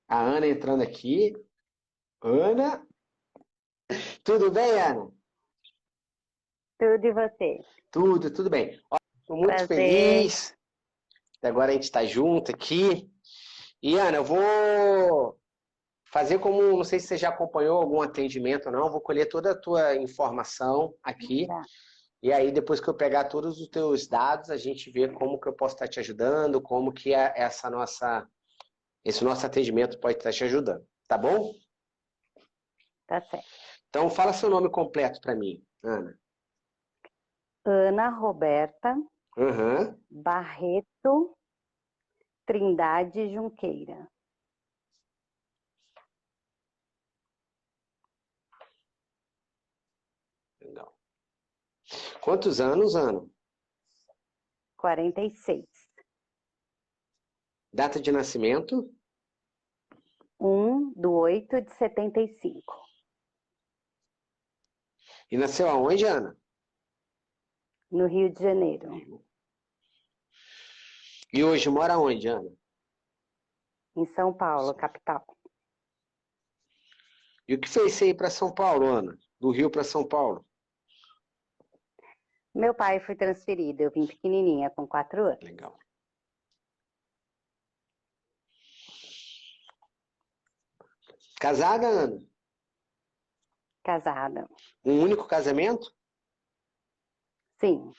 A Ana entrando aqui. Ana, tudo bem, Ana? Tudo e você? Tudo bem. Estou muito Prazer. feliz. Agora a gente está junto aqui. E, Ana, eu vou fazer como, não sei se você já acompanhou algum atendimento ou não, eu vou colher toda a tua informação aqui. Tá, E aí, depois que eu pegar todos os teus dados, a gente vê como que eu posso estar te ajudando, como que esse nosso atendimento pode estar te ajudando. Tá bom? tá certo. Então, fala seu nome completo para mim, Ana. Ana Roberta Aham. Barreto Trindade Junqueira. Legal. Quantos anos, Ana? 46. Data de nascimento? 1/8/75. E nasceu aonde, Ana? No Rio de Janeiro. E hoje mora onde, Ana? Em São Paulo, capital. E o que fez você ir para São Paulo, Ana? Do Rio para São Paulo? Meu pai foi transferido. Eu vim pequenininha, com 4 anos. Legal. Casada, Ana? Casada. Um único casamento? Sim,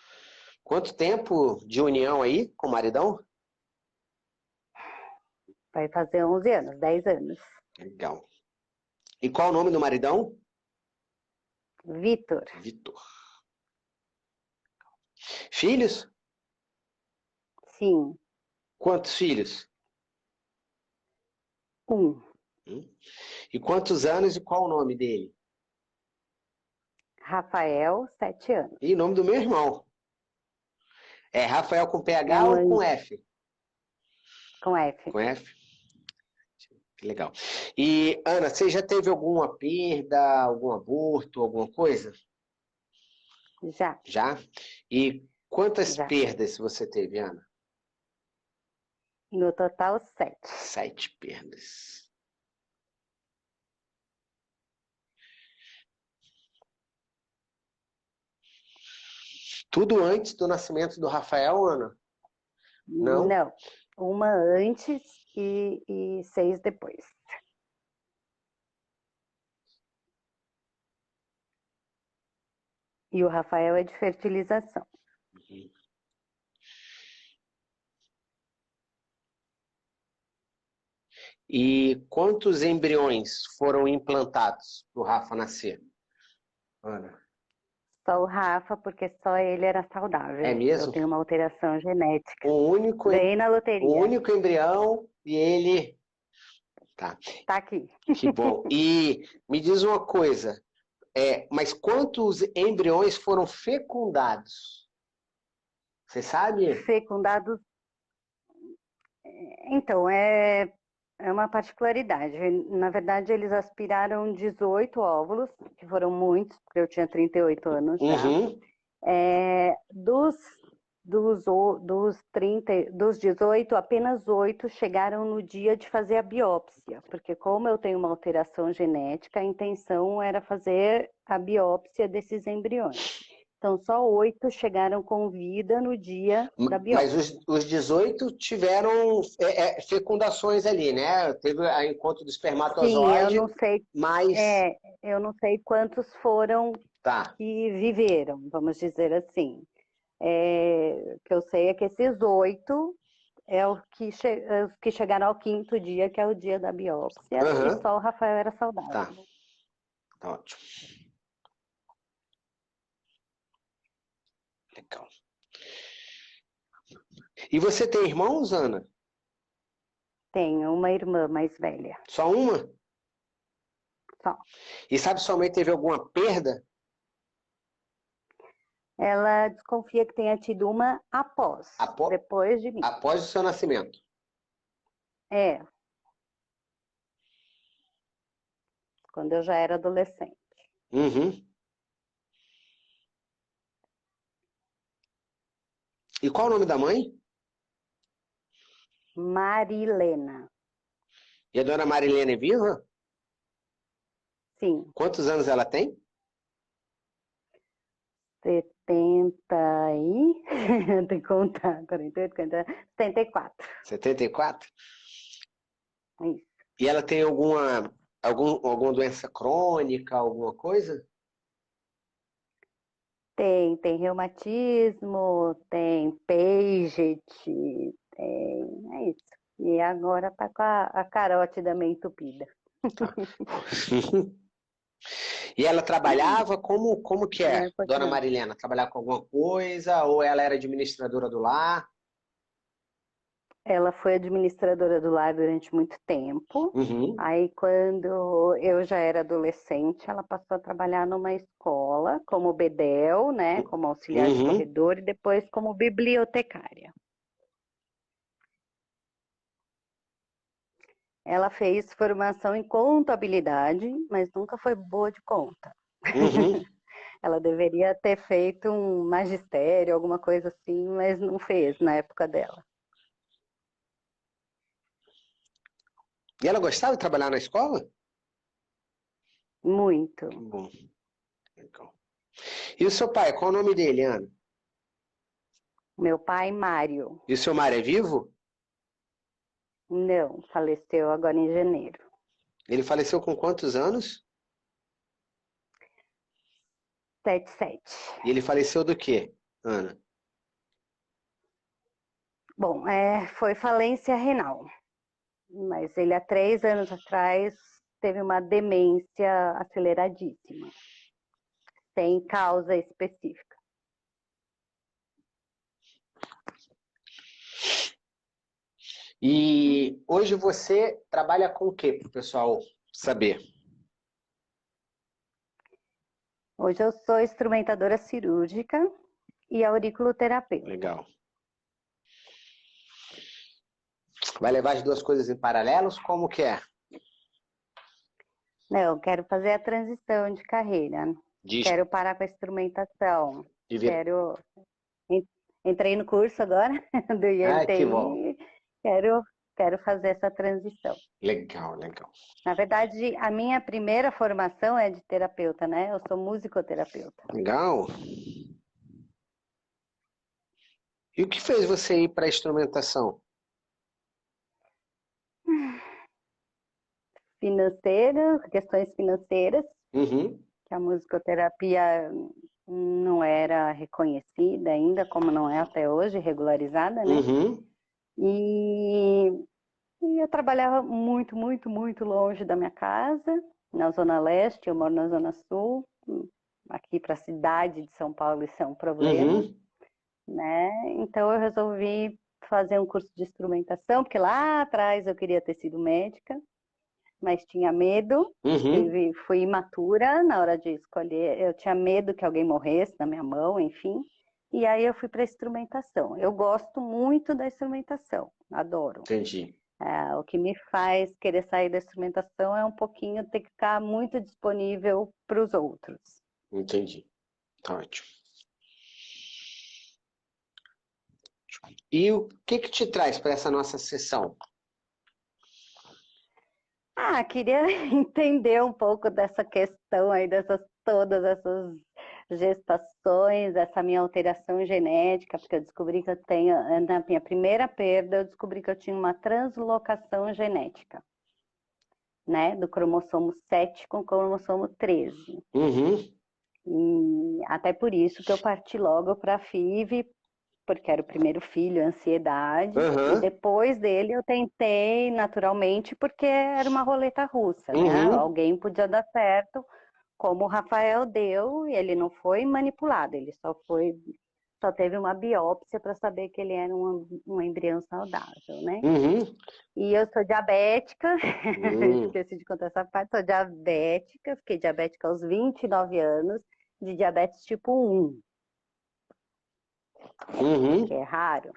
Quanto tempo de união aí com o maridão? vai fazer 11 anos, 10 anos. Legal. E qual o nome do maridão? Vitor. Vitor. Filhos? Sim, Quantos filhos? um. Hum? E quantos anos e qual o nome dele? Rafael, 7 anos. E o nome do meu irmão. É Rafael com PH Um ou com anjo F? com F. Com F? Que legal. E, Ana, você já teve alguma perda, algum aborto, alguma coisa? Já, Já? E quantas já. perdas você teve, Ana? No total, 7. 7 perdas. Tudo antes do nascimento do Rafael, Ana? Não? Não, uma antes e 6 depois. E o Rafael é de fertilização. E quantos embriões foram implantados para o Rafa nascer, Ana? Só o Rafa, porque só ele era É saudável. Eu mesmo? tenho uma alteração genética. Um único, Ganhei na um loteria. único embrião e ele. Tá, Tá aqui. que bom. E me diz uma coisa, mas quantos embriões foram fecundados? Você sabe? Fecundados. Então, é uma particularidade. Na verdade, eles aspiraram 18 óvulos, que foram muitos, porque eu tinha 38 anos já. Uhum. Dos 18, apenas 8 chegaram no dia de fazer a biópsia, porque como eu tenho uma alteração genética, a intenção era fazer a biópsia desses embriões. Então, só 8 chegaram com vida no dia da Mas biópsia. os 18 tiveram fecundações ali, né? Teve a encontro do Sim, espermatozoide, mas eu não sei quantos foram tá. que viveram, vamos dizer assim. O que eu sei é que esses 8 é os que chegaram ao quinto dia, que é o dia da biópsia, e Aham, só o Rafael era tá. saudável. Tá ótimo. Legal. E você tem irmãos, Ana? Tenho uma irmã mais velha, Só uma? só. E sabe se sua mãe teve alguma perda Ela desconfia que tenha tido uma apó- depois de mim. após o seu nascimento? É, quando eu já era adolescente. Uhum. E qual o nome da mãe? Marilena. E a dona Marilena é viva? Sim, Quantos anos ela tem? 70 e... Tem que contar, 48, 40, 74. 74? Isso. E ela tem alguma doença crônica, alguma coisa? Tem reumatismo, tem Paget, é isso. E agora tá com a carótida meio entupida. Tá. E ela trabalhava, como que é, É, pode dona não. Marilena? Trabalhava com alguma coisa? Ou ela era administradora do lar? Ela foi administradora do lar durante muito tempo. Uhum, Aí, quando eu já era adolescente, ela passou a trabalhar numa escola como bedel, né, como auxiliar de uhum. corredor, e depois como bibliotecária. Ela fez formação em contabilidade, mas nunca foi boa de conta. Uhum. Ela deveria ter feito um magistério, alguma coisa assim, mas não fez na época dela. E ela gostava de trabalhar na escola? Que Muito. bom. Legal. E o seu pai, qual o nome dele, Ana? Meu pai, Mário, E o seu Mário é vivo? não, faleceu agora em janeiro. Ele faleceu com quantos anos? 77. E ele faleceu do quê, Ana? Bom, foi falência renal, mas ele há 3 anos atrás teve uma demência aceleradíssima, sem causa específica. E hoje você trabalha com o quê, para o pessoal saber? Hoje eu sou instrumentadora cirúrgica e auriculoterapeuta. Legal. Vai levar as duas coisas em paralelos? Como que é? Não, eu quero fazer a transição de carreira. De, Quero parar com a instrumentação. de vir... Quero. Entrei no curso agora do Ah, que bom. IMTI. Quero, quero fazer essa transição. Legal, legal. Na verdade, a minha primeira formação é de terapeuta, né? Eu sou musicoterapeuta. Legal. E o que fez você ir para a instrumentação? Financeira, questões financeiras, Uhum, que a musicoterapia não era reconhecida ainda, como não é até hoje, regularizada, né? uhum, E, e eu trabalhava muito, muito, muito longe da minha casa, na Zona Leste, eu moro na Zona Sul. Aqui para a cidade de São Paulo isso é um problema, uhum, né? Então eu resolvi fazer um curso de instrumentação, porque lá atrás eu queria ter sido médica, mas tinha medo, uhum. fui imatura na hora de escolher, eu tinha medo que alguém morresse na minha mão, enfim. E aí eu fui para a instrumentação. Eu gosto muito da instrumentação, adoro. Entendi, O que me faz querer sair da instrumentação é um pouquinho ter que ficar muito disponível para os outros. entendi. Tá ótimo. E o que te traz para essa nossa sessão? Queria entender um pouco dessa questão aí, todas essas gestações, essa minha alteração genética, porque eu descobri que eu tenho, na minha primeira perda, eu descobri que eu tinha uma translocação genética, né, do cromossomo 7 com o cromossomo 13. Uhum, E até por isso que eu parti logo para a FIV, porque era o primeiro filho, ansiedade, e uhum, depois dele eu tentei naturalmente, porque era uma roleta russa, né? uhum. Alguém podia dar certo, como o Rafael deu, e ele não foi manipulado, ele só teve uma biópsia para saber que ele era um embrião saudável, né? Uhum. E eu sou diabética, Uhum. esqueci de contar essa parte, sou diabética, fiquei diabética aos 29 anos, de diabetes tipo 1, que Uhum. é raro.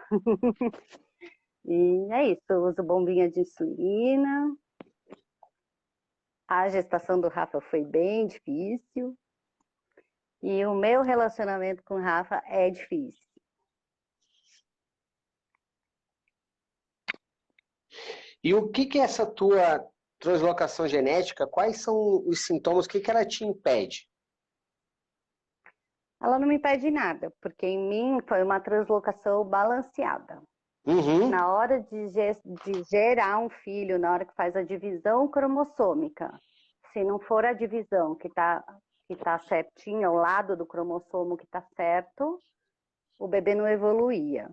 E é isso, eu uso bombinha de insulina. A gestação do Rafa foi bem difícil. E o meu relacionamento com o Rafa é difícil. E o que é essa tua translocação genética? Quais são os sintomas? O que ela te impede? Ela não me impede nada, porque em mim foi uma translocação balanceada. Uhum. Na hora de gerar um filho, na hora que faz a divisão cromossômica, se não for a divisão que tá certinho ao lado do cromossomo que está certo, o bebê não evoluía.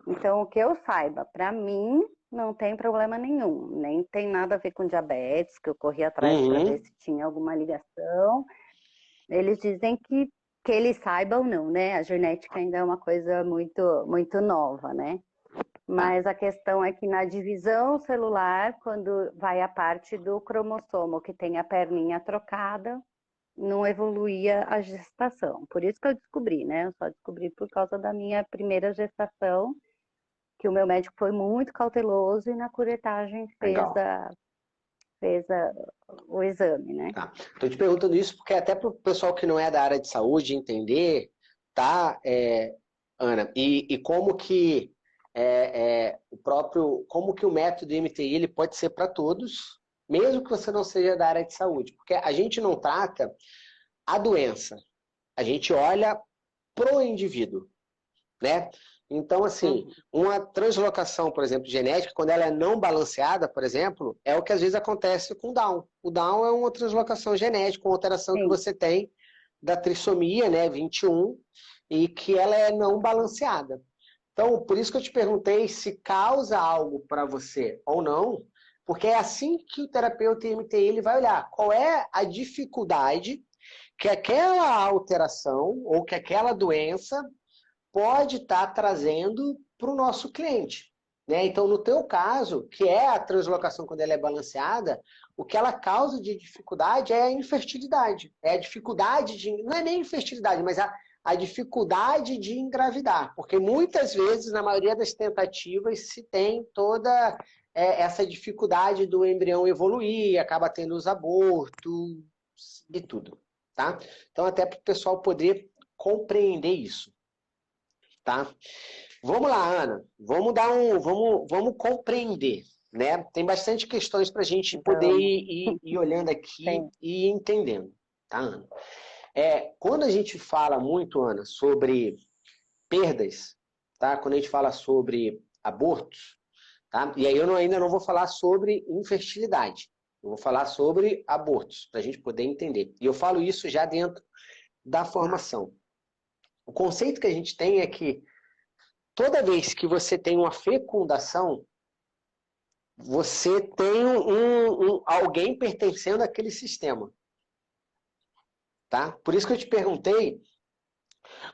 Então, o que eu saiba, para mim, não tem problema nenhum. Nem tem nada a ver com diabetes, que eu corri atrás para ver se tinha alguma ligação. Eles dizem que eles saibam não, né? A genética ainda é uma coisa muito, muito nova, né? Mas a questão é que na divisão celular, quando vai a parte do cromossomo que tem a perninha trocada, não evoluía a gestação. Por isso que eu descobri, né? Eu só descobri por causa da minha primeira gestação, que o meu médico foi muito cauteloso e na curetagem Legal. o exame, né? Tá. Estou te perguntando isso porque até para o pessoal que não é da área de saúde entender, tá, Ana, e como que como que o método MTI ele pode ser para todos, mesmo que você não seja da área de saúde, porque a gente não trata a doença, a gente olha pro indivíduo, né? Então, assim, uma translocação, por exemplo, genética, quando ela é não balanceada, por exemplo, é o que às vezes acontece com o Down. O Down é uma translocação genética, uma alteração que Sim. você tem da trissomia, né, 21, e que ela é não balanceada. Então, por isso que eu te perguntei se causa algo para você ou não, porque é assim que o terapeuta MTI ele vai olhar qual é a dificuldade que aquela alteração ou que aquela doença pode estar trazendo para o nosso cliente. Né? Então, no teu caso, que é a translocação quando ela é balanceada, o que ela causa de dificuldade é a infertilidade. É a dificuldade de... Não é nem infertilidade, mas a dificuldade de engravidar. Porque muitas vezes, na maioria das tentativas, se tem toda essa dificuldade do embrião evoluir, acaba tendo os abortos e tudo. Tá? Então, até para o pessoal poder compreender isso. Tá? Vamos lá, Ana. Vamos compreender, né? Tem bastante questões para a gente poder Vamos. ir olhando aqui e ir entendendo, tá, Ana? Quando a gente fala muito, Ana, sobre perdas, tá? Quando a gente fala sobre abortos, tá? E aí eu ainda não vou falar sobre infertilidade. Eu vou falar sobre abortos, para a gente poder entender. E eu falo isso já dentro da formação. O conceito que a gente tem é que toda vez que você tem uma fecundação, você tem alguém pertencendo àquele sistema. Tá? Por isso que eu te perguntei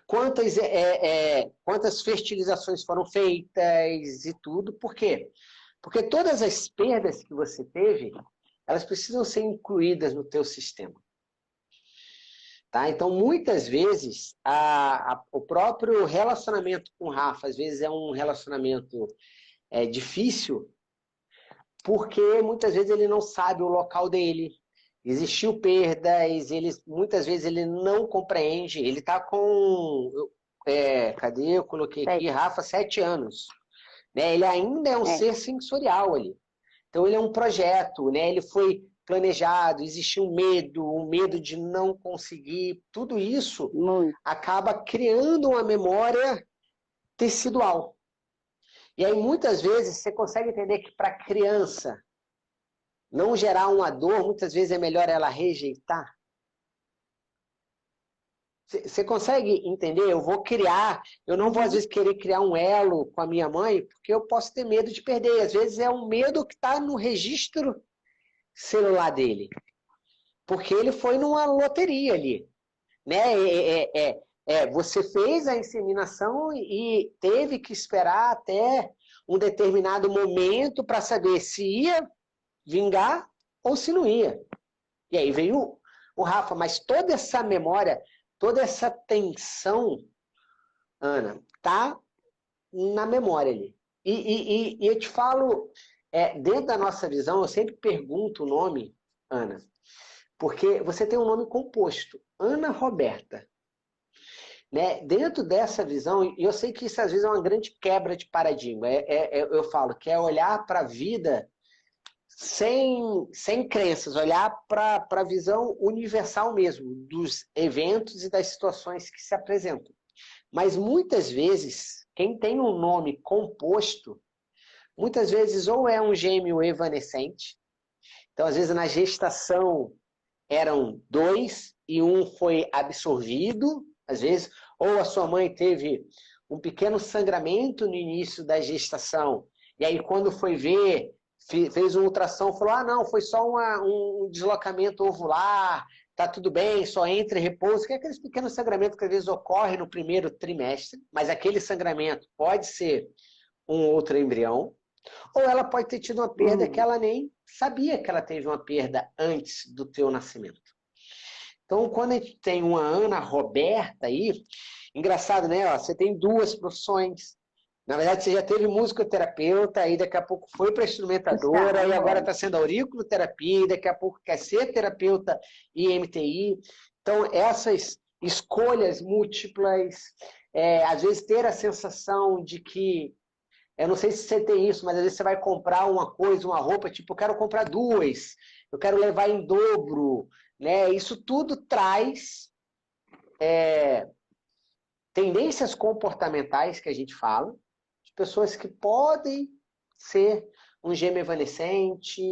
quantas fertilizações foram feitas e tudo. Por quê? Porque todas as perdas que você teve, elas precisam ser incluídas no teu sistema. Tá? Então, muitas vezes, o próprio relacionamento com o Rafa, às vezes é um relacionamento difícil, porque muitas vezes ele não sabe o local dele. Existiu perdas, muitas vezes ele não compreende. Ele está com... cadê? Eu coloquei aqui, Rafa, 7 anos. Né? Ele ainda é um ser sensorial ali. Então, ele é um projeto, né? Ele foi planejado, existiu um medo de não conseguir. Tudo isso acaba criando uma memória tecidual. E aí, muitas vezes, você consegue entender que para a criança não gerar uma dor, muitas vezes é melhor ela rejeitar. Você consegue entender? Eu não vou às vezes querer criar um elo com a minha mãe, porque eu posso ter medo de perder. Às vezes é um medo que está no registro celular dele. Porque ele foi numa loteria ali. Né? Você fez a inseminação e teve que esperar até um determinado momento para saber se ia vingar ou se não ia. E aí veio o Rafa, mas toda essa memória, toda essa tensão, Ana, tá na memória ali. E eu te falo, dentro da nossa visão, eu sempre pergunto o nome, Ana, porque você tem um nome composto, Ana Roberta. Né? Dentro dessa visão, e eu sei que isso às vezes é uma grande quebra de paradigma, eu falo que é olhar para a vida sem crenças, olhar para a visão universal mesmo, dos eventos e das situações que se apresentam. Mas muitas vezes, quem tem um nome composto, muitas vezes ou é um gêmeo evanescente, então às vezes na gestação eram dois e um foi absorvido, às vezes, ou a sua mãe teve um pequeno sangramento no início da gestação, e aí quando foi ver, fez um ultrassom, falou, não, foi só um deslocamento ovular, tá tudo bem, só entra em repouso, que é aqueles pequenos sangramentos que às vezes ocorrem no primeiro trimestre, mas aquele sangramento pode ser um outro embrião, ou ela pode ter tido uma perda que ela nem sabia que ela teve uma perda antes do teu nascimento. Então, quando a gente tem uma Ana Roberta aí, engraçado, né? Ó, você tem duas profissões. Na verdade, você já teve musicoterapeuta, aí daqui a pouco foi para instrumentadora, e agora está sendo auriculoterapia, e daqui a pouco quer ser terapeuta IMTI. Então, essas escolhas múltiplas, às vezes ter a sensação de que, eu não sei se você tem isso, mas às vezes você vai comprar uma coisa, uma roupa, tipo, eu quero comprar duas, eu quero levar em dobro, né? Isso tudo traz tendências comportamentais que a gente fala, de pessoas que podem ser um gêmeo evanescente,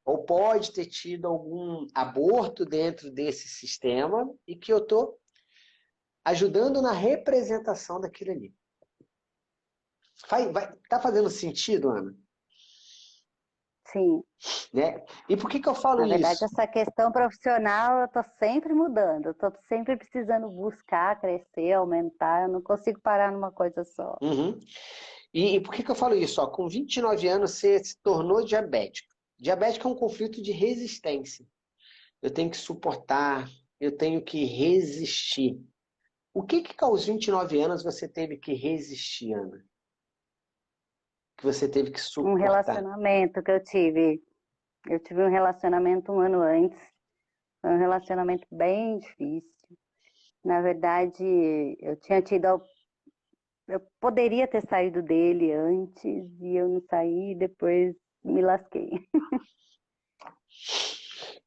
ou pode ter tido algum aborto dentro desse sistema, e que eu estou ajudando na representação daquilo ali. Tá fazendo sentido, Ana? Sim. Né? E por que eu falo isso? Na verdade, essa questão profissional, eu estou sempre mudando. Eu estou sempre precisando buscar, crescer, aumentar. Eu não consigo parar numa coisa só. Uhum. E por que eu falo isso? Ó, com 29 anos, você se tornou diabético. Diabético é um conflito de resistência. Eu tenho que suportar, eu tenho que resistir. O que aos 29 anos você teve que resistir, Ana? Que você teve que suportar? Um relacionamento que eu tive. Eu tive um relacionamento um ano antes. Foi um relacionamento bem difícil. Na verdade, eu tinha tido... Eu poderia ter saído dele antes e eu não saí, depois me lasquei.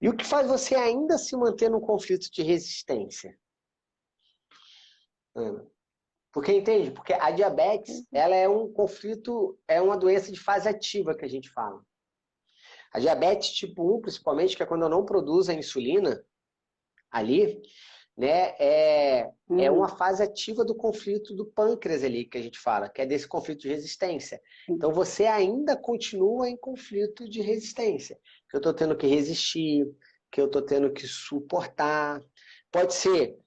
E o que faz você ainda se manter num conflito de resistência, Ana? Porque entende? Porque a diabetes, ela é um conflito, é uma doença de fase ativa que a gente fala. A diabetes tipo 1, principalmente, que é quando eu não produzo a insulina ali, né, é uma fase ativa do conflito do pâncreas ali, que a gente fala, que é desse conflito de resistência. Então, você ainda continua em conflito de resistência, que eu estou tendo que resistir, que eu estou tendo que suportar. Pode ser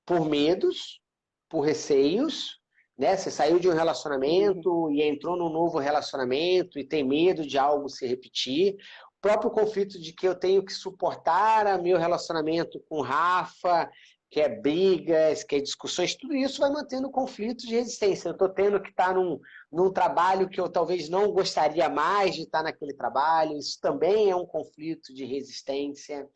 por medos, por receios, né? Você saiu de um relacionamento e entrou num novo relacionamento e tem medo de algo se repetir. O próprio conflito de que eu tenho que suportar meu relacionamento com o Rafa, que é brigas, que é discussões, tudo isso vai mantendo conflitos de resistência. Eu estou tendo que estar num trabalho que eu talvez não gostaria mais de estar naquele trabalho, isso também é um conflito de resistência,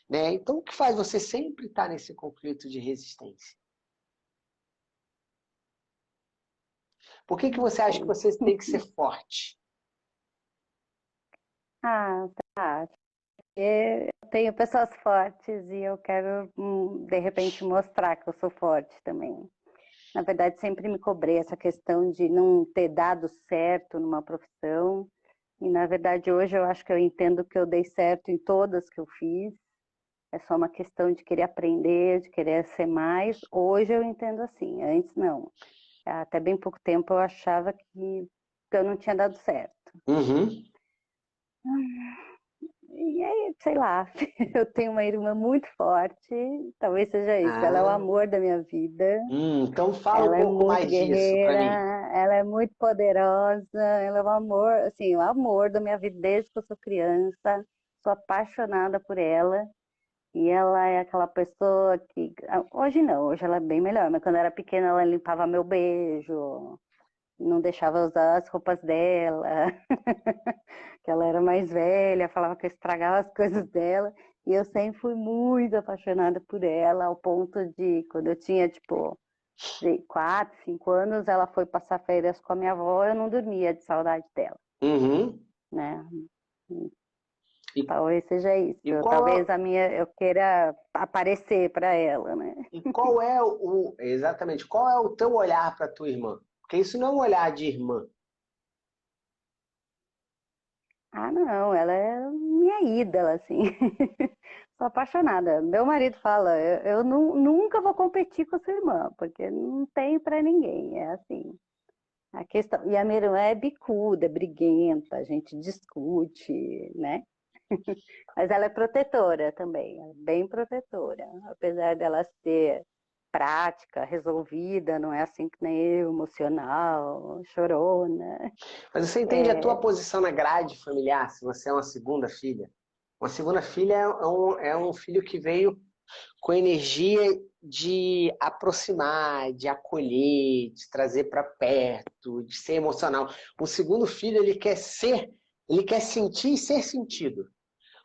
né? Então, o que faz você sempre estar nesse conflito de resistência? Por que você acha que você tem que ser forte? Tá. Eu tenho pessoas fortes e eu quero, de repente, mostrar que eu sou forte também. Na verdade, sempre me cobrei essa questão de não ter dado certo numa profissão. E, na verdade, hoje eu acho que eu entendo que eu dei certo em todas que eu fiz. É só uma questão de querer aprender, de querer ser mais. Hoje eu entendo assim, antes não. Até bem pouco tempo eu achava que eu não tinha dado certo. Uhum. E aí, sei lá, eu tenho uma irmã muito forte, talvez seja isso. Ela é o amor da minha vida. Então fala um Ela é pouco muito mais disso para guerreira, mim. ela é muito poderosa, ela é o amor, assim, o amor da minha vida desde que eu sou criança. Sou apaixonada por ela. E ela é aquela pessoa que... Hoje não, hoje ela é bem melhor, mas quando eu era pequena ela limpava meu beijo, não deixava usar as roupas dela, que ela era mais velha, falava que eu estragava as coisas dela. E eu sempre fui muito apaixonada por ela, ao ponto de, quando eu tinha, tipo, 4, 5 anos, ela foi passar férias com a minha avó, eu não dormia de saudade dela, Uhum. né? E, Talvez seja isso. e qual é, Talvez eu queira aparecer para ela, né? e qual é exatamente, qual é o teu olhar para tua irmã? Porque isso não é um olhar de irmã. Ah, não, ela é minha ídola, assim. Sou apaixonada. Meu marido fala, eu nunca vou competir com sua irmã, porque não tem para ninguém. É assim. A questão, e a minha irmã é bicuda, é briguenta, a gente discute, né? Mas ela é protetora também, é bem protetora. Apesar dela ser prática, resolvida, não é assim que nem eu, emocional, chorona. Mas você entende a tua posição na grade familiar, se você é uma segunda filha? Uma segunda filha é um filho que veio com energia de aproximar, de acolher, de trazer para perto, de ser emocional. O segundo filho, ele quer sentir e ser sentido.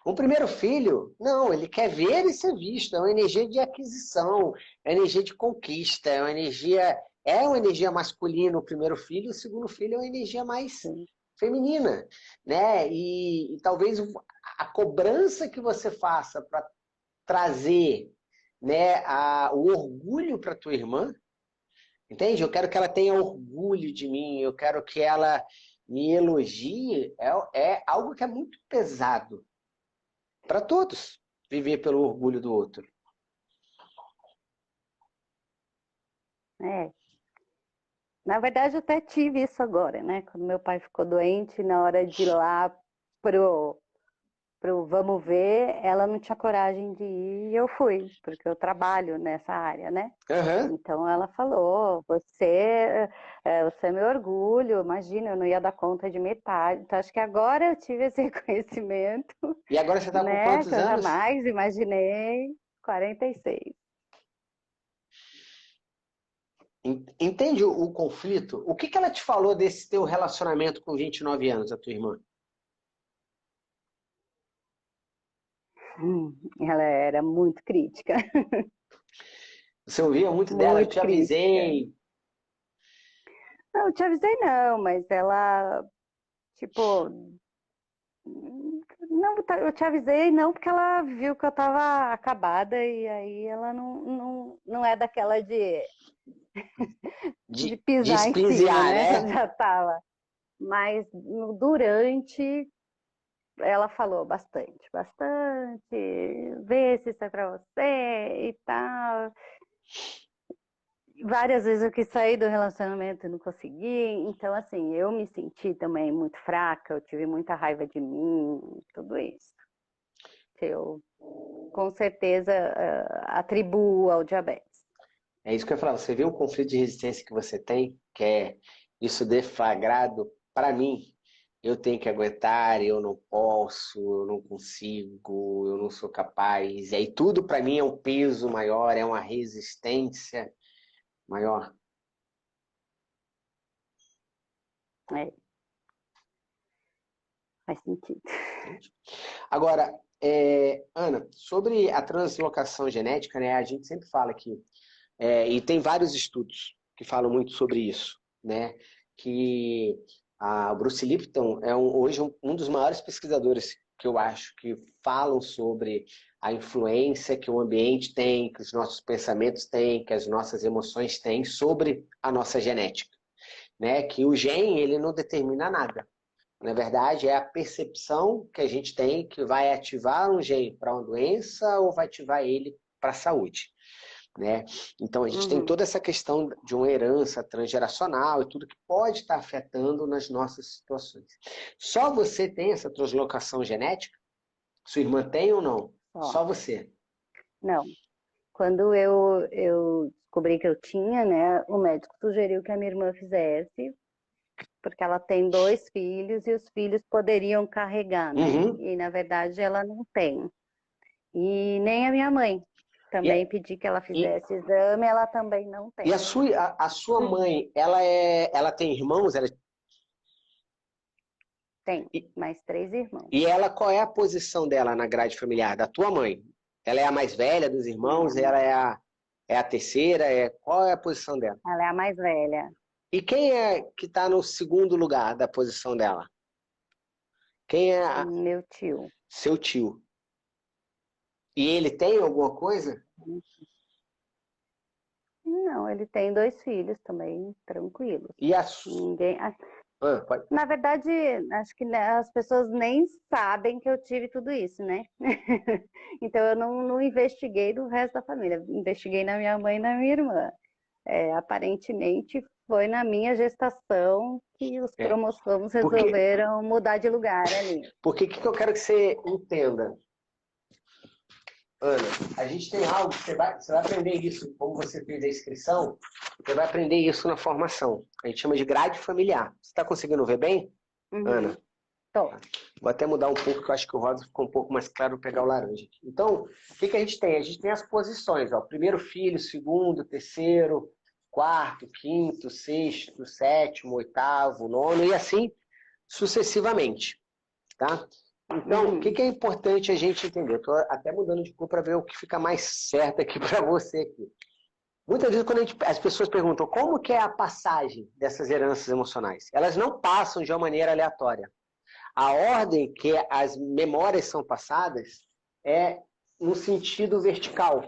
O primeiro filho, não, ele quer ver e ser visto, é uma energia de aquisição, é uma energia de conquista, é uma energia masculina o primeiro filho, o segundo filho é uma energia mais feminina, né? E talvez a cobrança que você faça para trazer, né, o orgulho para tua irmã, entende? Eu quero que ela tenha orgulho de mim, eu quero que ela me elogie, é algo que é muito pesado para todos, viver pelo orgulho do outro. É. Na verdade, eu até tive isso agora, né? Quando meu pai ficou doente, na hora de ir lá pro vamos ver, ela não tinha coragem de ir e eu fui, porque eu trabalho nessa área, né? Uhum. Então ela falou, você é meu orgulho, imagina, eu não ia dar conta de metade. Então acho que agora eu tive esse reconhecimento, E agora você está com né? Que quantos eu anos? jamais imaginei. 46. Entende o conflito? O que ela te falou desse teu relacionamento com 29 anos, a tua irmã? Ela era muito crítica, Você ouvia muito dela? Eu muito te crítica. avisei. Não, eu te avisei não, mas ela, tipo, não, eu te avisei não, porque ela viu que eu tava acabada e aí ela não é daquela de De pisar em cima, esplisiar, né? Quando né? já tava. Mas durante, ela falou bastante, bastante, vê se isso é pra você e tal. Várias vezes eu quis sair do relacionamento e não consegui. Então, assim, eu me senti também muito fraca, eu tive muita raiva de mim, tudo isso. Eu, com certeza, atribuo ao diabetes. É isso que eu ia falar. Você vê o conflito de resistência que você tem, que é isso deflagrado, para mim, eu tenho que aguentar, eu não posso, eu não consigo, eu não sou capaz. E aí tudo para mim é um peso maior, é uma resistência maior. É, faz sentido. Entende? Agora, Ana, sobre a translocação genética, né, a gente sempre fala que, e tem vários estudos que falam muito sobre isso, né, que o Bruce Lipton é hoje um dos maiores pesquisadores que eu acho que falam sobre a influência que o ambiente tem, que os nossos pensamentos têm, que as nossas emoções têm sobre a nossa genética, né, que o gene ele não determina nada. Na verdade, é a percepção que a gente tem que vai ativar um gene para uma doença ou vai ativar ele para a saúde, né? Então, a gente tem Uhum. toda essa questão de uma herança transgeracional e tudo que pode estar afetando nas nossas situações. Só você tem essa translocação genética? Sua irmã tem ou não? Ó, Só você. não. Quando eu descobri que eu tinha, né, o médico sugeriu que a minha irmã fizesse, porque ela tem 2 filhos e os filhos poderiam carregar, né? Uhum. E na verdade ela não tem. E nem a minha mãe. E, Também pedi que ela e, fizesse exame, ela também não e a tem. sua, a sua mãe, ela tem irmãos? Tem E, mais 3 irmãos. e ela, qual é a posição dela na grade familiar? Da tua mãe? Ela é a mais velha dos irmãos? Ela é a terceira? Qual é a posição dela? Ela é a mais velha. E quem é que está no segundo lugar da posição dela? Quem é Meu tio. seu tio? E ele tem alguma coisa? Não, ele tem 2 filhos também, tranquilos. E a... Ninguém... pode... Na verdade, acho que as pessoas nem sabem que eu tive tudo isso, né? Então eu não investiguei do resto da família, investiguei na minha mãe e na minha irmã. Aparentemente foi na minha gestação que os cromossomos resolveram mudar de lugar ali. Porque o que eu quero que você entenda? Ana, a gente tem algo, você vai aprender isso, como você fez a inscrição, você vai aprender isso na formação. A gente chama de grade familiar. Você está conseguindo ver bem, Ana? Tô. Vou até mudar um pouco, que eu acho que o rosa ficou um pouco mais claro, vou pegar o laranja aqui. Então, o que a gente tem? A gente tem as posições, ó. Primeiro filho, segundo, terceiro, quarto, quinto, sexto, sétimo, oitavo, nono, e assim sucessivamente, tá? Então, o que é importante a gente entender? Estou até mudando de cor para ver o que fica mais certo aqui para você. Aqui. Muitas vezes, quando as pessoas perguntam como que é a passagem dessas heranças emocionais, elas não passam de uma maneira aleatória. A ordem que as memórias são passadas é no sentido vertical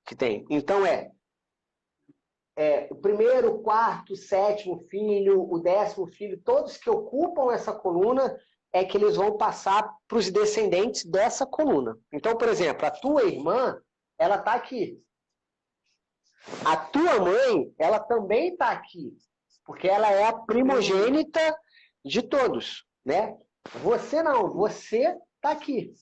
que tem. Então, o primeiro, o quarto, o sétimo filho, o 10º filho, todos que ocupam essa coluna é que eles vão passar para os descendentes dessa coluna. Então, por exemplo, a tua irmã, ela está aqui. A tua mãe, ela também está aqui, porque ela é a primogênita de todos, né? Você não, você está aqui,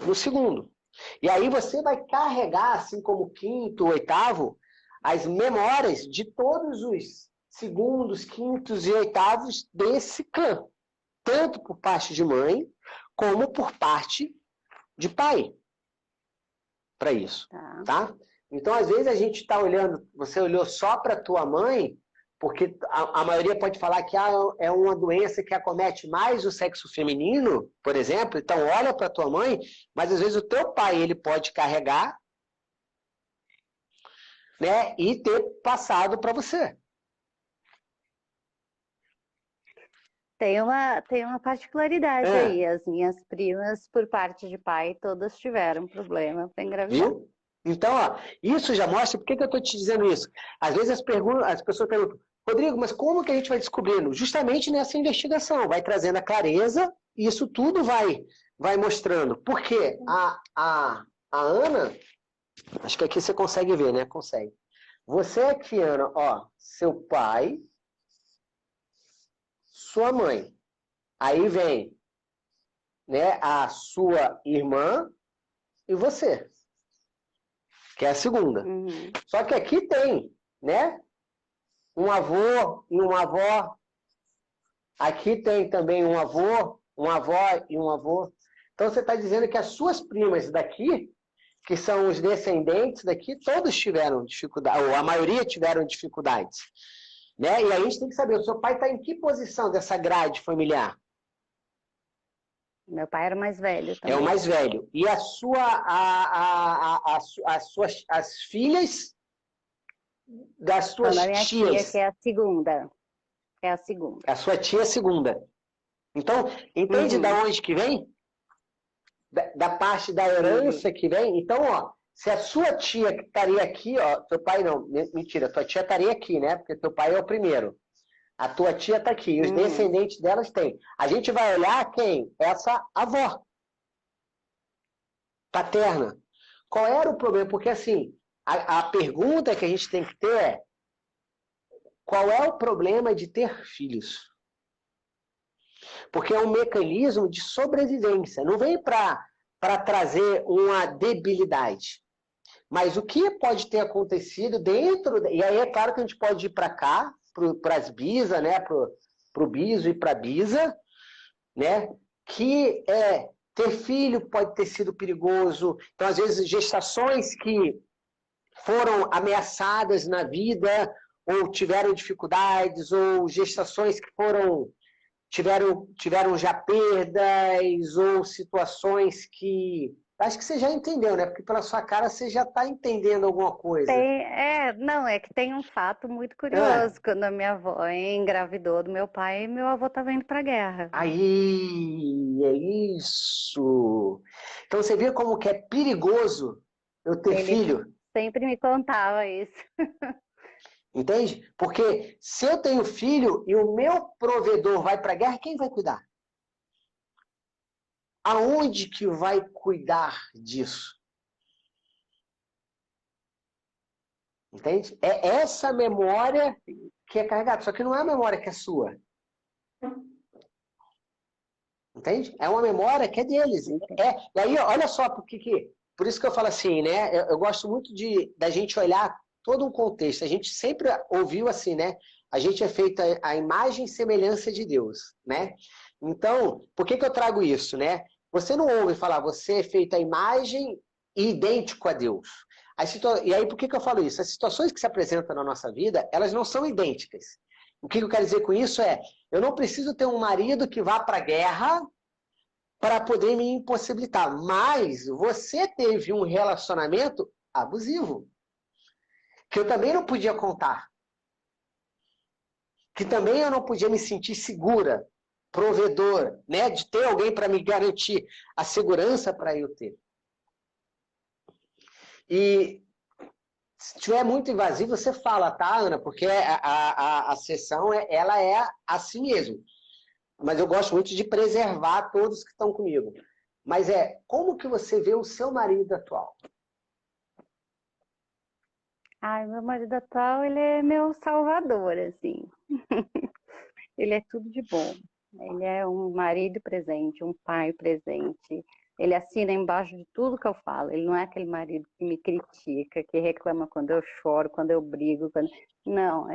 no segundo. E aí você vai carregar, assim como o quinto, o oitavo, as memórias de todos os segundos, quintos e oitavos desse clã. Tanto por parte de mãe, como por parte de pai. Para isso, tá? Então, às vezes a gente está olhando, você olhou só para tua mãe, porque a maioria pode falar que é uma doença que acomete mais o sexo feminino, por exemplo, então olha para tua mãe, mas às vezes o teu pai ele pode carregar, né, e ter passado para você. Tem uma particularidade aí. As minhas primas, por parte de pai, todas tiveram problema para engravidar. Viu? Então, ó, isso já mostra, por que eu estou te dizendo isso? Às vezes as pessoas perguntam, Rodrigo, mas como que a gente vai descobrindo? Justamente nessa investigação, vai trazendo a clareza e isso tudo vai mostrando. Porque a Ana, acho que aqui você consegue ver, né? Consegue. Você aqui, Ana, ó, seu pai, sua mãe. Aí vem, né, a sua irmã e você, que é a segunda. Só que aqui tem, né, um avô e uma avó. Aqui tem também um avô, uma avó e um avô. Então você está dizendo que as suas primas daqui, que são os descendentes daqui, todos tiveram dificuldade, ou a maioria tiveram dificuldades. Né? E aí a gente tem que saber, o seu pai está em que posição dessa grade familiar? Meu pai era o mais velho também. É o mais velho. E as filhas das suas a minha tias? Tia, que é a segunda. É a segunda. A sua tia é a segunda. Então, entende de onde que vem? Da parte da herança que vem? Então, ó, se a sua tia estaria aqui, ó, teu pai não, mentira, tua tia estaria aqui, né? Porque teu pai é o primeiro. A tua tia está aqui, e os descendentes delas têm. A gente vai olhar quem? Essa avó paterna. Qual era o problema? Porque assim, a pergunta que a gente tem que ter é: qual é o problema de ter filhos? Porque é um mecanismo de sobrevivência. Não vem para trazer uma debilidade. Mas o que pode ter acontecido dentro... E aí é claro que a gente pode ir para cá, para as bisas, né? Para o biso e para a bisa, né? Que ter filho pode ter sido perigoso. Então, às vezes, gestações que foram ameaçadas na vida ou tiveram dificuldades, ou gestações que tiveram já perdas, ou situações que Acho que você já entendeu, né? Porque pela sua cara você já está entendendo alguma coisa. Não, é que tem um fato muito Ah, curioso. Quando a minha avó engravidou do meu pai, meu avô estava indo para a guerra. aí, é isso. Então você vê como que é perigoso eu ter Ele filho, sempre me contava isso. entende? Porque se eu tenho filho e o meu provedor vai para a guerra, quem vai cuidar? Aonde que vai cuidar disso? Entende? É essa memória que é carregada, só que não é a memória que é sua. Entende? É uma memória que é deles. E aí, olha só, por isso que eu falo assim, né? Eu gosto muito da gente olhar todo um contexto. A gente sempre ouviu assim, né? A gente é feito a imagem e semelhança de Deus, né? Então, por que eu trago isso, né? Você não ouve falar, você é feito a imagem e idêntico a Deus. E aí, por que eu falo isso? As situações que se apresentam na nossa vida, elas não são idênticas. O que eu quero dizer com isso é, eu não preciso ter um marido que vá para a guerra para poder me impossibilitar. Mas você teve um relacionamento abusivo, que eu também não podia contar, que também eu não podia me sentir segura, provedora, né, de ter alguém para me garantir a segurança para eu ter. E se tiver muito invasivo, você fala, tá, Ana? Porque a sessão, ela é assim mesmo. Mas eu gosto muito de preservar todos que estão comigo. Mas como que você vê o seu marido atual? Ai, meu marido atual, ele é meu salvador, assim. Ele é tudo de bom. Ele é um marido presente, um pai presente. Ele assina embaixo de tudo que eu falo. Ele não é aquele marido que me critica, que reclama quando eu choro, quando eu brigo. Não,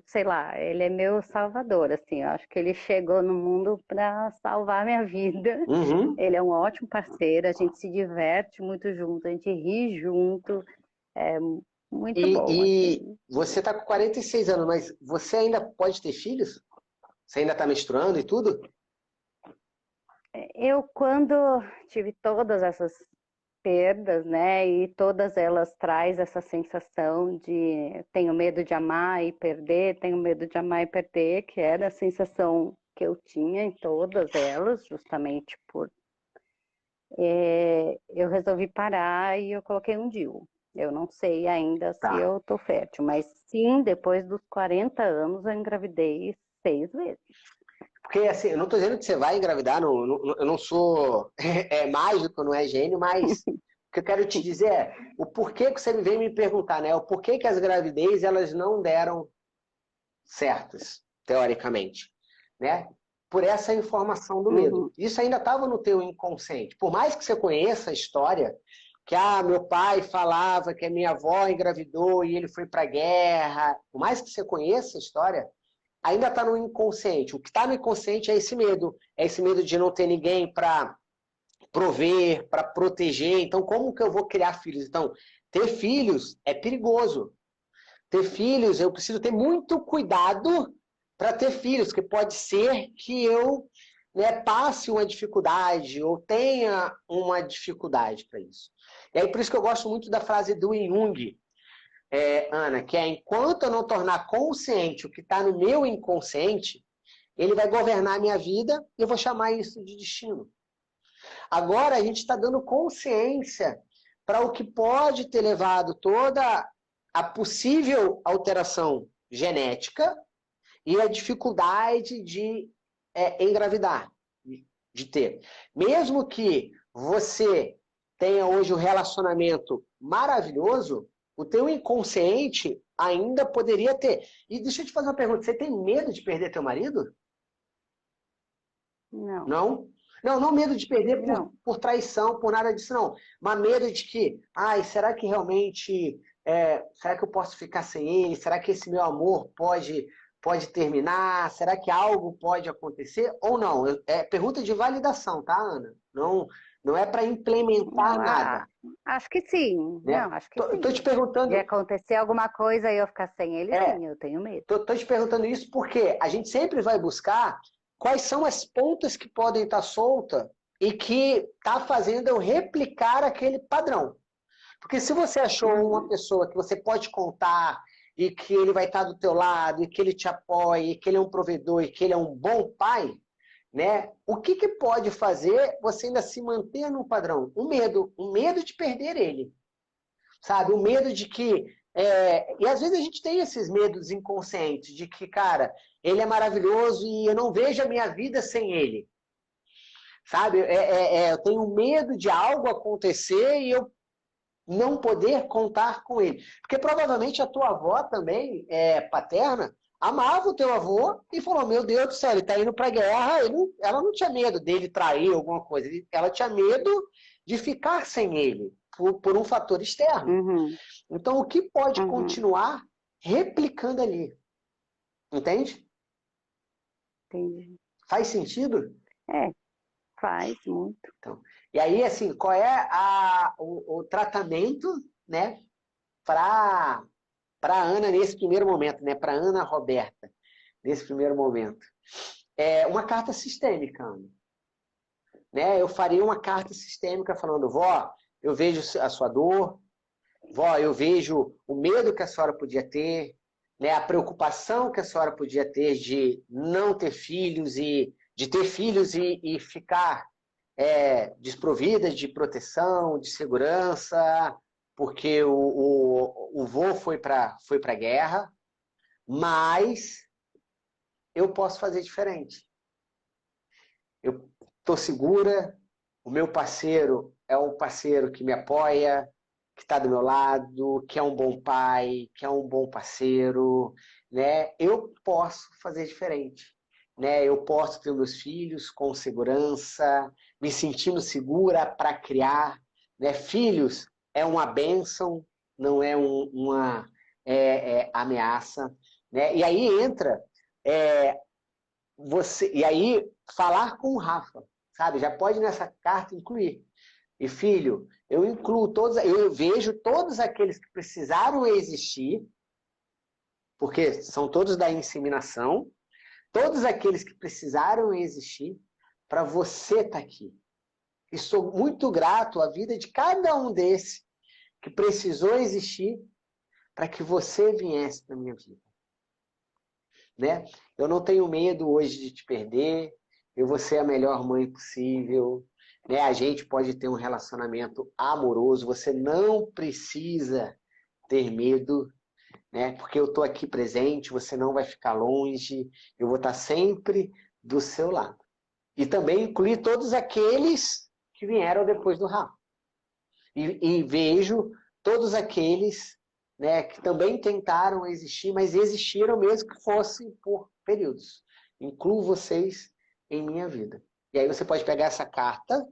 sei lá, ele é meu salvador, assim. Eu acho que ele chegou no mundo para salvar minha vida. Uhum. Ele é um ótimo parceiro, a gente se diverte muito junto, a gente ri junto. É muito bom, E assim. você está com 46 anos, mas você ainda pode ter filhos? Você ainda está menstruando e tudo? Eu, quando tive todas essas perdas, né, e todas elas traz essa sensação de tenho medo de amar e perder, tenho medo de amar e perder, que era a sensação que eu tinha em todas elas, justamente eu resolvi parar e eu coloquei um DIU. Eu não sei ainda se Tá. eu tô fértil, mas sim, depois dos 40 anos eu engravidei 6 vezes. Porque, assim, eu não estou dizendo que você vai engravidar, eu não sou mágico, não é gênio, mas o que eu quero te dizer é o porquê que você vem me perguntar, né? O porquê que as gravidez elas não deram certas, teoricamente, né? Por essa informação do medo. Uhum. Isso ainda estava no teu inconsciente. Por mais que você conheça a história, que meu pai falava que a minha avó engravidou e ele foi para a guerra, por mais que você conheça a história, ainda está no inconsciente. O que está no inconsciente é esse medo de não ter ninguém para prover, para proteger. Então, como que eu vou criar filhos? Então, ter filhos é perigoso. Ter filhos, eu preciso ter muito cuidado para ter filhos, que pode ser que eu, né, passe uma dificuldade ou tenha uma dificuldade para isso. E aí, por isso que eu gosto muito da frase do Jung, Ana, que é enquanto eu não tornar consciente o que está no meu inconsciente, ele vai governar a minha vida e eu vou chamar isso de destino. Agora a gente está dando consciência para o que pode ter levado toda a possível alteração genética e a dificuldade de engravidar, de ter. Mesmo que você tenha hoje um relacionamento maravilhoso, o teu inconsciente ainda poderia ter. E deixa eu te fazer uma pergunta, você tem medo de perder teu marido? Não, Não? Não, não medo de perder não. por traição, por nada disso, não. Mas medo de que, será que realmente, será que eu posso ficar sem ele? Será que esse meu amor pode terminar? Será que algo pode acontecer? Ou não? É pergunta de validação, tá, Ana? Não, não é para implementar Não, nada, acho que sim. né? Não, acho que Tô te sim. De perguntando, acontecer alguma coisa e eu ficar sem ele, é, sim, eu tenho medo. tô te perguntando isso porque a gente sempre vai buscar quais são as pontas que podem estar soltas e que está fazendo eu replicar aquele padrão. Porque se você achou uma pessoa que você pode contar e que ele vai estar do teu lado, e que ele te apoia, e que ele é um provedor, e que ele é um bom pai, né? O que, que pode fazer você ainda se manter no padrão? O medo de perder ele, sabe? O medo de que... E às vezes a gente tem esses medos inconscientes, de que, cara, ele é maravilhoso e eu não vejo a minha vida sem ele. Sabe? Eu tenho medo de algo acontecer e eu não poder contar com ele. Porque provavelmente a tua avó também, paterna, amava o teu avô e falou, meu Deus do céu, ele está indo para a guerra. Ela não tinha medo dele trair alguma coisa. Ela tinha medo de ficar sem ele, por um fator externo. Uhum. Então, o que pode continuar replicando ali? Entende? Entendi. Faz sentido? Faz muito. Então, e aí, assim, qual é o tratamento, né, para Ana nesse primeiro momento, né, para Ana Roberta, nesse primeiro momento? Uma carta sistêmica, Ana. Né? Eu faria uma carta sistêmica falando, vó, eu vejo a sua dor, vó, eu vejo o medo que a senhora podia ter, né, a preocupação que a senhora podia ter de não ter filhos e de ter filhos e ficar desprovida de proteção, de segurança, porque o vô foi para a guerra, mas eu posso fazer diferente. Eu estou segura, o meu parceiro é um parceiro que me apoia, que está do meu lado, que é um bom pai, que é um bom parceiro, né? Eu posso fazer diferente. Né? Eu posso ter meus filhos com segurança, me sentindo segura para criar. Né? Filhos é uma bênção, não é uma ameaça. Né? E aí entra e aí falar com o Rafa, sabe? Já pode nessa carta incluir. E filho, eu incluo todos, eu vejo todos aqueles que precisaram existir, porque são todos da inseminação, todos aqueles que precisaram existir para você estar aqui. E sou muito grato à vida de cada um desses que precisou existir para que você viesse na minha vida. Né? Eu não tenho medo hoje de te perder, eu vou ser a melhor mãe possível, né? A gente pode ter um relacionamento amoroso, você não precisa ter medo, né? Porque eu estou aqui presente, você não vai ficar longe, eu vou estar sempre do seu lado. E também incluir todos aqueles que vieram depois do Rafa. E vejo todos aqueles, né, que também tentaram existir, mas existiram mesmo que fossem por períodos. Incluo vocês em minha vida. E aí você pode pegar essa carta,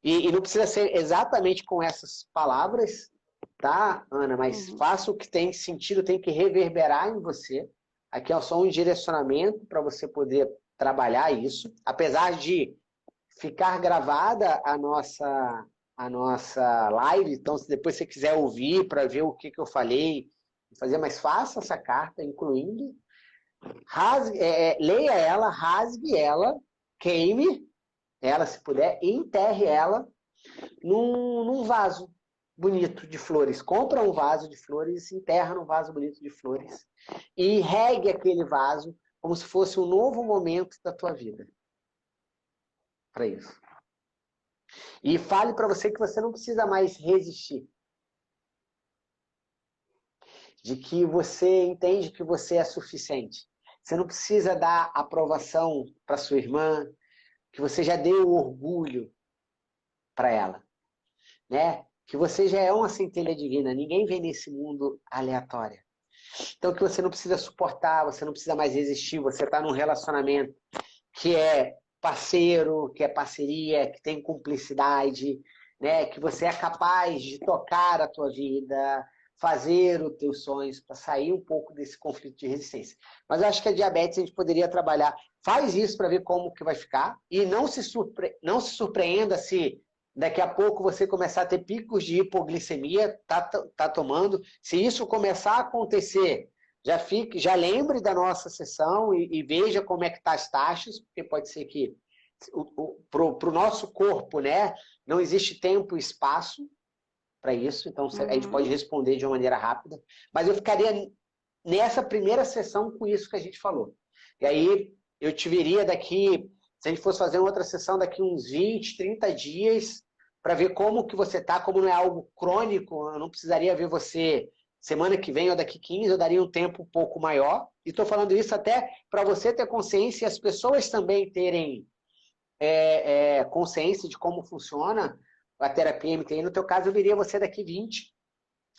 e não precisa ser exatamente com essas palavras, tá, Ana? Mas faça o que tem sentido, tem que reverberar em você. Aqui é só um direcionamento para você poder trabalhar isso. Apesar de ficar gravada a nossa live, então se depois você quiser ouvir para ver o que eu falei, fazer mais fácil essa carta, incluindo, leia ela, rasgue ela, queime ela se puder e enterre ela num vaso bonito de flores. Compra um vaso de flores, enterra num vaso bonito de flores e regue aquele vaso como se fosse um novo momento da tua vida. Para isso. E fale para você que você não precisa mais resistir. De que você entende que você é suficiente. Você não precisa dar aprovação para sua irmã, que você já deu orgulho para ela. Né? Que você já é uma centelha divina. Ninguém vem nesse mundo aleatório. Então que você não precisa suportar, você não precisa mais resistir, você está num relacionamento que é parceiro, que é parceria, que tem cumplicidade, né? Que você é capaz de tocar a tua vida, fazer os teus sonhos para sair um pouco desse conflito de resistência. Mas eu acho que a diabetes a gente poderia trabalhar. Faz isso para ver como que vai ficar e não se surpreenda se daqui a pouco você começar a ter picos de hipoglicemia, tá tomando. Se isso começar a acontecer, já lembre da nossa sessão e veja como é que tá as taxas, porque pode ser que pro nosso corpo, né? Não existe tempo e espaço para isso, então a gente pode responder de uma maneira rápida, mas eu ficaria nessa primeira sessão com isso que a gente falou. E aí eu te veria daqui, se a gente fosse fazer outra sessão daqui uns 20, 30 dias, para ver como que você tá, como não é algo crônico, eu não precisaria ver você semana que vem ou daqui 15, eu daria um tempo um pouco maior. E estou falando isso até para você ter consciência e as pessoas também terem consciência de como funciona a terapia MTI. No teu caso, eu viria você daqui 20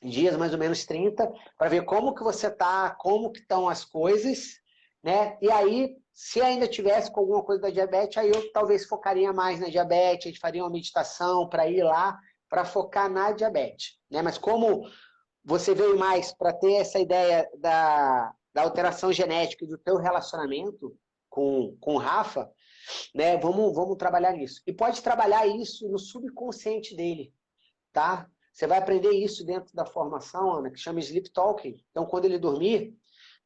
dias, mais ou menos 30, para ver como que você está, como que estão as coisas, né? E aí, se ainda tivesse com alguma coisa da diabetes, aí eu talvez focaria mais na diabetes, a gente faria uma meditação para ir lá, para focar na diabetes, né? Mas como você veio mais para ter essa ideia da alteração genética e do teu relacionamento com o Rafa, né? Vamos trabalhar nisso. E pode trabalhar isso no subconsciente dele, tá? Você vai aprender isso dentro da formação, Ana, que chama Sleep Talking. Então, quando ele dormir,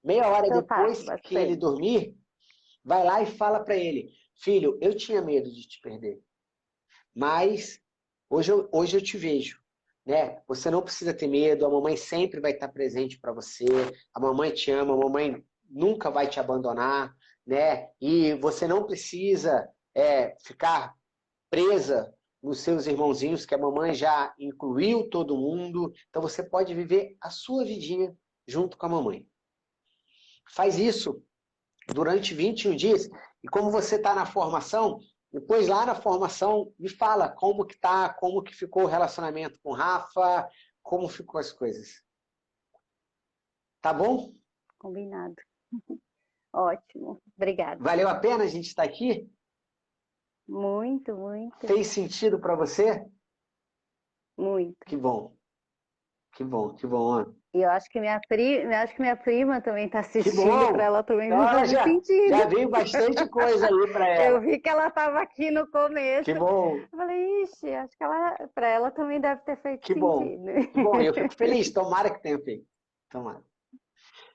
meia hora depois que ele dormir, vai lá e fala para ele, filho, eu tinha medo de te perder, mas hoje eu te vejo, né? Você não precisa ter medo, a mamãe sempre vai estar presente para você, a mamãe te ama, a mamãe nunca vai te abandonar, né? E você não precisa ficar presa nos seus irmãozinhos, que a mamãe já incluiu todo mundo, então você pode viver a sua vidinha junto com a mamãe. Faz isso durante 21 dias, e como você está na formação, depois lá na formação me fala como que tá, como que ficou o relacionamento com o Rafa, como ficou as coisas. Tá bom? Combinado. Ótimo. Obrigada. Valeu a pena a gente estar aqui? Muito, muito. Fez sentido para você? Muito. Que bom. Que bom, que bom, Ana. E eu acho que minha prima também está assistindo, para ela também não fazer sentido. Já veio bastante coisa aí para ela. Eu vi que ela estava aqui no começo. Que bom. Eu falei, ixi, acho que para ela também deve ter feito que sentido. Bom. Que bom, eu fico feliz, tomara que tenha feito. Tomara.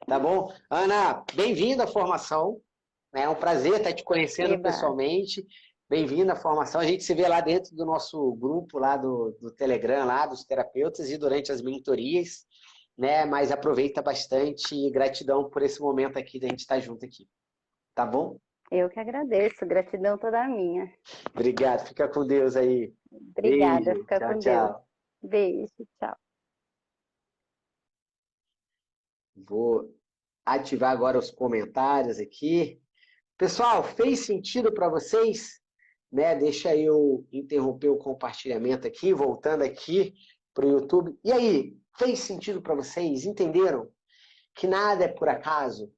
Tá bom? Ana, bem-vinda à formação. É um prazer estar te conhecendo pessoalmente. Bem-vinda à formação. A gente se vê lá dentro do nosso grupo, lá do Telegram, lá dos terapeutas, e durante as mentorias, né? Mas aproveita bastante e gratidão por esse momento aqui, da gente estar junto aqui. Tá bom? Eu que agradeço, gratidão toda minha. Obrigado, fica com Deus aí. Obrigada, beijo. Fica tchau, com tchau. Deus. Beijo, tchau. Vou ativar agora os comentários aqui. Pessoal, fez sentido para vocês? Né? Deixa eu interromper o compartilhamento aqui, voltando aqui para o YouTube. E aí, fez sentido para vocês? Entenderam que nada é por acaso?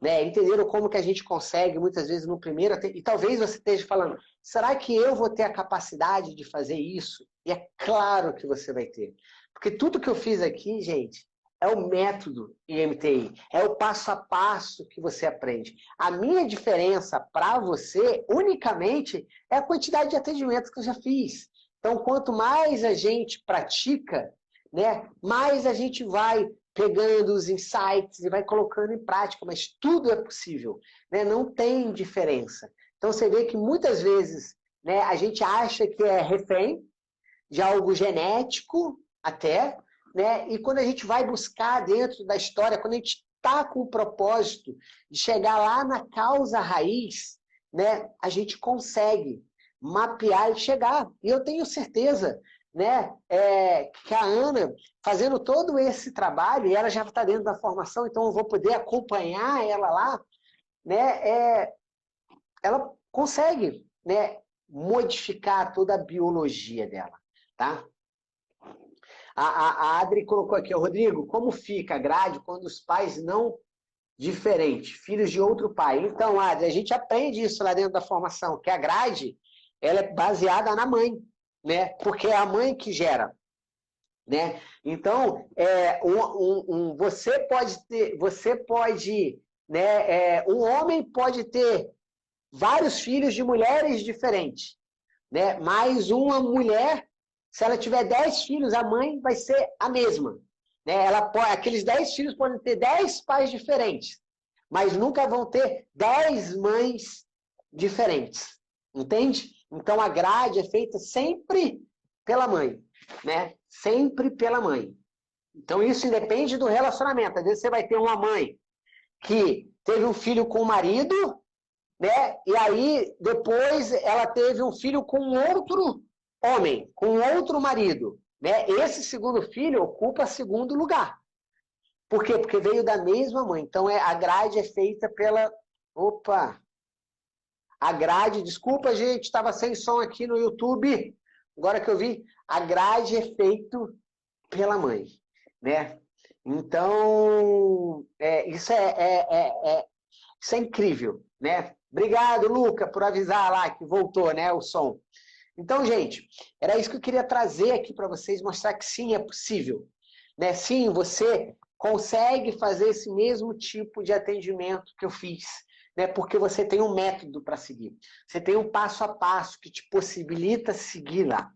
Né? Entenderam como que a gente consegue, muitas vezes, no primeiro... E talvez você esteja falando, será que eu vou ter a capacidade de fazer isso? E é claro que você vai ter. Porque tudo que eu fiz aqui, gente, é o método MTI, é o passo a passo que você aprende. A minha diferença para você, unicamente, é a quantidade de atendimentos que eu já fiz. Então, quanto mais a gente pratica, né, mais a gente vai pegando os insights e vai colocando em prática, mas tudo é possível, né? Não tem diferença. Então, você vê que muitas vezes, né, a gente acha que é refém de algo genético até, né? E quando a gente vai buscar dentro da história, quando a gente está com o propósito de chegar lá na causa raiz, né? A gente consegue mapear e chegar. E eu tenho certeza, né, que a Ana, fazendo todo esse trabalho, e ela já está dentro da formação, então eu vou poder acompanhar ela lá, né? Ela consegue, né, modificar toda a biologia dela, tá? A Adri colocou aqui, Rodrigo, como fica a grade quando os pais não diferentes, filhos de outro pai? Então, Adri, a gente aprende isso lá dentro da formação, que a grade ela é baseada na mãe, né? Porque é a mãe que gera, né? Então, você pode, né? Um homem pode ter vários filhos de mulheres diferentes, né? Mas uma mulher, se ela tiver 10 filhos, a mãe vai ser a mesma, né? Aqueles 10 filhos podem ter 10 pais diferentes, mas nunca vão ter 10 mães diferentes, Entende? Então a grade é feita sempre pela mãe, né? Sempre pela mãe. Então isso independe do relacionamento. Às vezes você vai ter uma mãe que teve um filho com o marido, né? E aí depois ela teve um filho com outro homem, com outro marido, né? Esse segundo filho ocupa segundo lugar. Por quê? Porque veio da mesma mãe. Então a grade é feita pela... Opa! A grade, desculpa, gente, estava sem som aqui no YouTube. Agora que eu vi, a grade é feita pela mãe, né? Então, isso isso é incrível, né? Obrigado, Luca, por avisar lá que voltou, né, o som. Então, gente, era isso que eu queria trazer aqui para vocês, mostrar que sim, é possível, né? Sim, você consegue fazer esse mesmo tipo de atendimento que eu fiz, né? Porque você tem um método para seguir. Você tem um passo a passo que te possibilita seguir lá,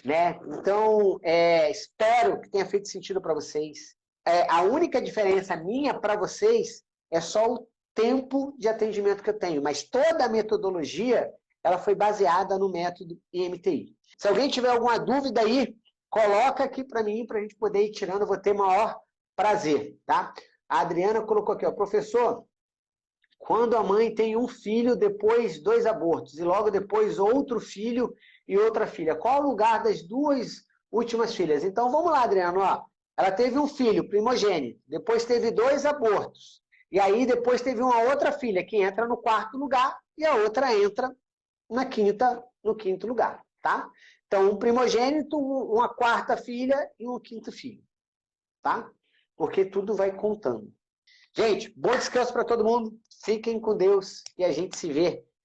né? Então, espero que tenha feito sentido para vocês. A única diferença minha para vocês é só o tempo de atendimento que eu tenho, mas toda a metodologia ela foi baseada no método IMTI. Se alguém tiver alguma dúvida aí, coloca aqui para mim, para a gente poder ir tirando, eu vou ter maior prazer, tá? A Adriana colocou aqui, ó, professor, quando a mãe tem um filho, depois 2 abortos, e logo depois outro filho e outra filha, qual o lugar das 2 últimas filhas? Então, vamos lá, Adriana, ó. Ela teve um filho, primogênito, depois teve 2 abortos, e aí depois teve uma outra filha, que entra no 4º lugar, e a outra entra no 5º lugar, tá? Então, um primogênito, uma 4ª filha e um 5º filho, tá? Porque tudo vai contando. Gente, bom descanso para todo mundo. Fiquem com Deus e a gente se vê